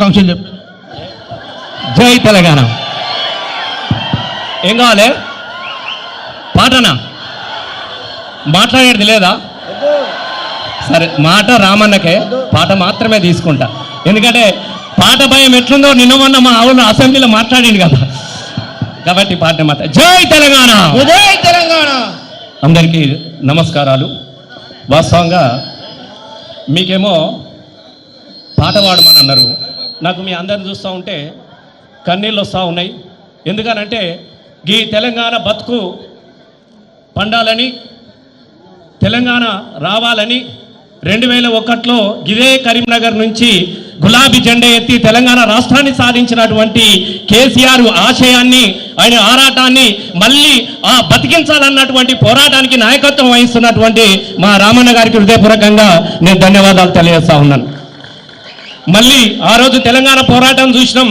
చెప్పు. జై తెలంగాణ. ఏం కావాలి? పాటనా? మాట్లాడేది లేదా? సరే, మాట రామన్నకే, పాట మాత్రమే తీసుకుంటా. ఎందుకంటే పాట భయం ఎట్లుందో నిన్న మొన్న మా ఆవులు అసెంబ్లీలో మాట్లాడింది కదా, కాబట్టి పాట మాత్రం. జై తెలంగాణ. జై తెలంగాణ. అందరికీ నమస్కారాలు. వాస్తవంగా మీకేమో పాట పాడమని అన్నారు. నాకు మీ అందరిని చూస్తూ ఉంటే కన్నీళ్ళు వస్తూ ఉన్నాయి. ఎందుకనంటే ఈ తెలంగాణ బతుకు పండాలని, తెలంగాణ రావాలని 2001లో ఇదే కరీంనగర్ నుంచి గులాబీ జెండా ఎత్తి తెలంగాణ రాష్ట్రాన్ని సాధించినటువంటి కేసీఆర్ ఆశయాన్ని, ఆయన ఆరాటాన్ని మళ్ళీ బతికించాలన్నటువంటి పోరాటానికి నాయకత్వం వహిస్తున్నటువంటి మా రామన్న గారికి హృదయపూర్వకంగా నేను ధన్యవాదాలు తెలియజేస్తా ఉన్నాను. మళ్ళీ ఆ రోజు తెలంగాణ పోరాటం చూసినాం,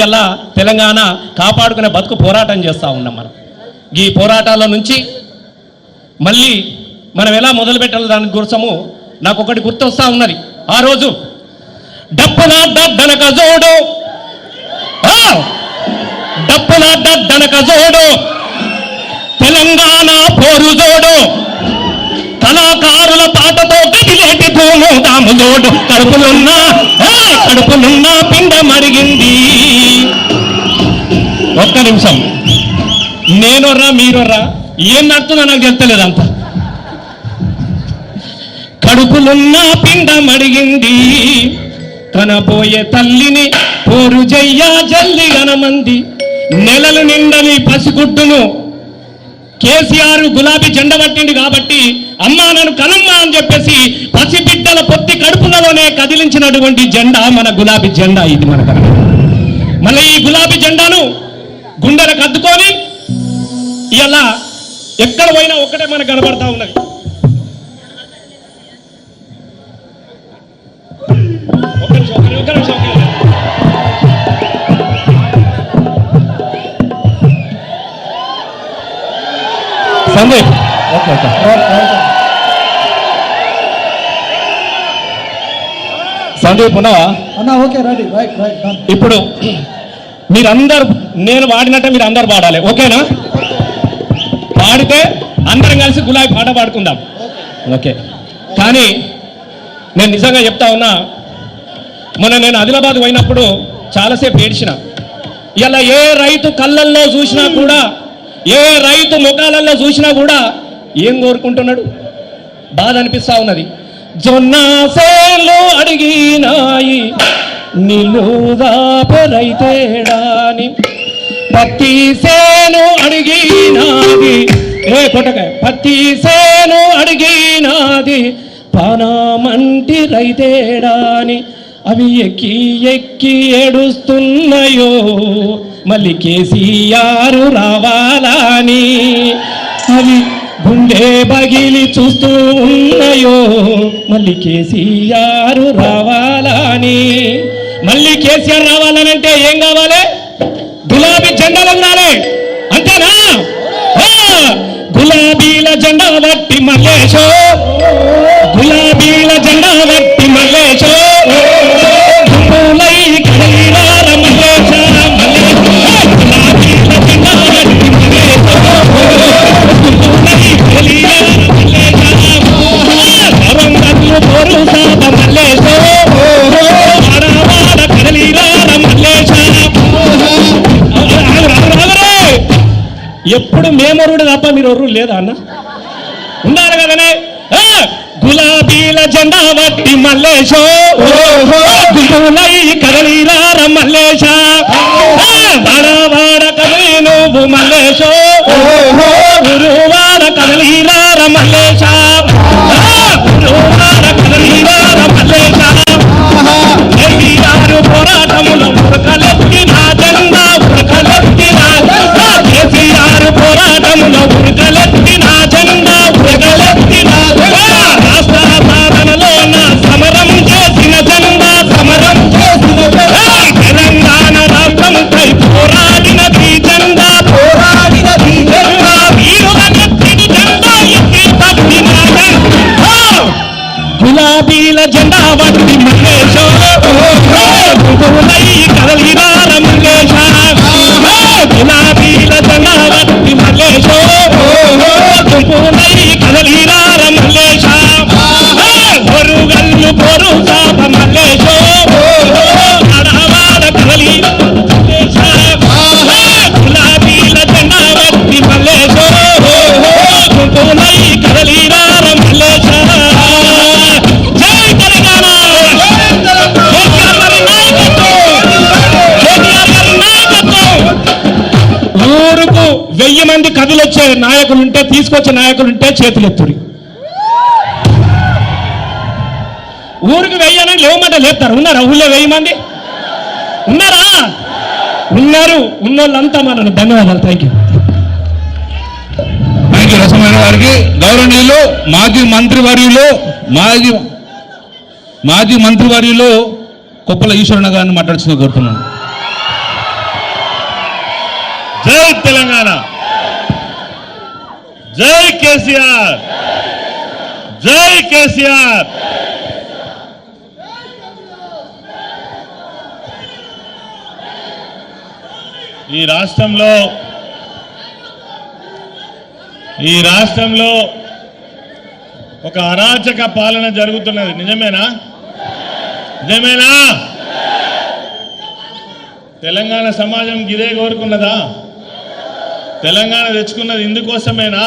ఇలా తెలంగాణ కాపాడుకునే బతుకు పోరాటం చేస్తూ ఉన్నాం. మనం ఈ పోరాటాల నుంచి మళ్ళీ మనం ఎలా మొదలు పెట్టాలి దాని కోసము నాకు ఒకటి గుర్తొస్తా ఉన్నది. ఆ రోజు డప్పుల దనక జోడు, డప్పుల దనక జోడు, తెలంగాణ పోరు జోడు, కళాకారుల పాటతో గదిలేటి భూము దాము జోడు, కడుపులున్నా పిండ మరిగింది. ఒక్క నిమిషం, నేనొర్రా మీరొర్రా ఏం నడుతుందో నాకు చెప్తలేదు. అంత కడుపులున్న పిండ మడిగింది, కనబోయే తల్లిని పోరు జయ్యా జల్లి గనమంది, నెలలు నిండని పసిగుడ్డును కేసీఆర్ గులాబీ జెండా పట్టింది కాబట్టి అమ్మా నన్ను కనమ్మా అని చెప్పేసి పసిబిడ్డల పొత్తి కడుపులలోనే కదిలించినటువంటి జెండా మన గులాబీ జెండా. ఇది మన కనుక మళ్ళీ ఈ గులాబీ జెండాను గుండెలకు అద్దుకొని ఇలా ఎక్కడ పోయినా ఒక్కటే మనకు కనబడతా ఉన్నది. సందీప్, సందీప్ ఉన్నావా? ఇప్పుడు మీరందరూ నేను పాడినట్టే మీరు అందరు పాడాలి, ఓకేనా? పాడితే అందరం కలిసి గులాబీ పాట పాడుకుందాం, ఓకే? కానీ నేను నిజంగా చెప్తా ఉన్నా, మొన్న నేను ఆదిలాబాద్ పోయినప్పుడు చాలాసేపు ఏడ్చిన. ఇలా ఏ రైతు కళ్ళల్లో చూసినా కూడా, ఏ రైతు ముఖాలలో చూసినా కూడా ఏం కోరుకుంటున్నాడు? బాధ అనిపిస్తా ఉన్నది. జొన్న సేలు అడిగినాయి నిలుదాపెరైతేడాని, పత్తి సేను అడిగినాది పత్తి సేను అడిగినాది పానమంటి రైతేడాని, అవి ఎక్కి ఎక్కి ఏడుస్తున్నాయో మళ్ళీ కేసీఆర్ రావాలని, అవి గుండె బగిలి చూస్తూ ఉన్నాయో మళ్ళీ కేసీఆర్ రావాలని. మళ్ళీ కేసీఆర్ రావాలనంటే ఏం కావాలి? గులాబీ జెండాలు ఉండాలి, అంతేనా? గులాబీల జెండా బట్టి మల్లేశో, గులాబీల జెండా బట్టి మల్లేశో, ఎప్పుడు మేమరుడు తప్ప మీరు ఎవరు లేదా అన్న? ఉన్నారు కదనే. గులాబీల జెండా బట్టి మల్లేశో, గులాయి కదలిరార మల్లేశ, వాడ కదలి నువ్వు మల్లేశో, గురువాడ కదలిరార మల్లేశ, గురువాడ కదలిరార మల్లేశ, కేసీఆర్ పోరాటముల ఉరకలెత్తి నా జెండా ఉరకలెత్తి నా కేసీఆర్ పోరాటముల ఉరకలెత్తి నా జెండా ఉరకలెత్తి నా రాష్ట్ర సాధనలో నా సమరం చేసిన జెండా సమరం చేసిన తెలంగాణ రాష్ట్రంపై పోరాడినది జెండా పోరాడినది జెండా వీరుల నెత్తిని జెండా ఎత్తి పట్టిన గులాబీల మంది కదిలొచ్చే నాయకులుంటే, తీసుకొచ్చే నాయకులుంటే చేతులెత్తురి. ఊరికి 1000 లేవమంటే లేపుతారు. ఉన్నారా ఊళ్ళో 1000 మంది? ఉన్నారా? ఉన్నారు. ఉన్నోళ్ళంతా మనల్ని. ధన్యవాదాలు. థ్యాంక్ యూ రసమైన గారికి. గౌరవనీయులు మాజీ మంత్రివర్యులు కొప్పల ఈశ్వరన్న గారిని మాట్లాడుతున్నా కోరుతున్నాను. జై తెలంగాణ, జై కేసీఆర్, జై కేసీఆర్. ఈ రాష్ట్రంలో ఒక అరాచక పాలన జరుగుతున్నది. నిజమేనా? తెలంగాణ సమాజం గిదే కోరుకున్నదా? తెలంగాణ తెచ్చుకున్నది ఇందుకోసమేనా?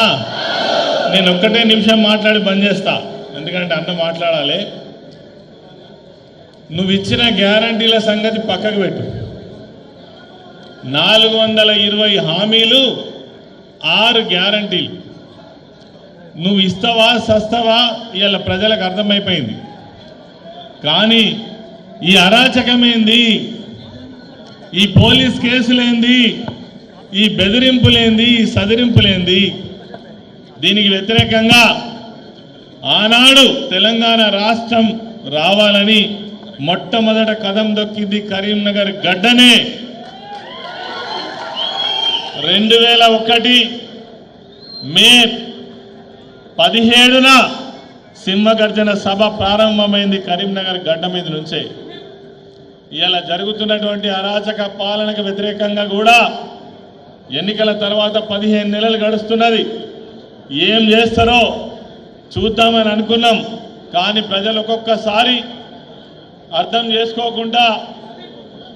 నేను ఒక్కటే నిమిషం మాట్లాడి బంద్ చేస్తా, ఎందుకంటే అన్న మాట్లాడాలి. నువ్వు ఇచ్చిన గ్యారంటీల సంగతి పక్కకు పెట్టు. 420 హామీలు, 6 గ్యారంటీలు. నువ్వు ఇస్తావా సస్తావా ఇవాళ ప్రజలకు అర్థమైపోయింది. కానీ ఈ అరాచకమేంది, ఈ పోలీస్ కేసులేంది, ఈ బెదిరింపులేంది, ఈ సదిరింపులేంది? దీనికి వ్యతిరేకంగా ఆనాడు తెలంగాణ రాష్ట్రం రావాలని మొట్టమొదట కదం దొక్కింది కరీంనగర్ గడ్డనే. 2001 మే 17న సింహగర్జన సభ ప్రారంభమైంది కరీంనగర్ గడ్డ మీద నుంచే. ఇలా జరుగుతున్నటువంటి అరాచక పాలనకు వ్యతిరేకంగా కూడా ఎన్నికల తర్వాత 15 నెలలు గడుస్తున్నది. ఏం చేస్తారో చూద్దామని అనుకున్నాం. కానీ ప్రజలు ఒక్కొక్కసారి అర్థం చేసుకోకుండా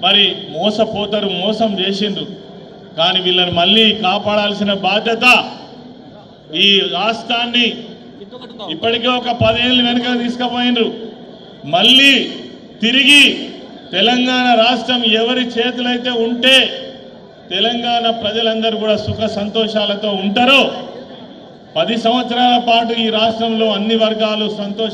మరి మోసపోతారు, మోసం చేసిండ్రు. కానీ వీళ్ళని మళ్ళీ కాపాడాల్సిన బాధ్యత ఈ రాష్ట్రాన్ని ఇప్పటికే ఒక 10 ఏళ్ళు వెనుక తీసుకుపోయినరు. మళ్ళీ తిరిగి తెలంగాణ రాష్ట్రం ఎవరి చేతులైతే ఉంటే తెలంగాణ ప్రజలందరూ కూడా సుఖ సంతోషాలతో ఉంటారో 10 సంవత్సరాల పాటు ఈ రాష్ట్రంలో అన్ని వర్గాలు సంతోష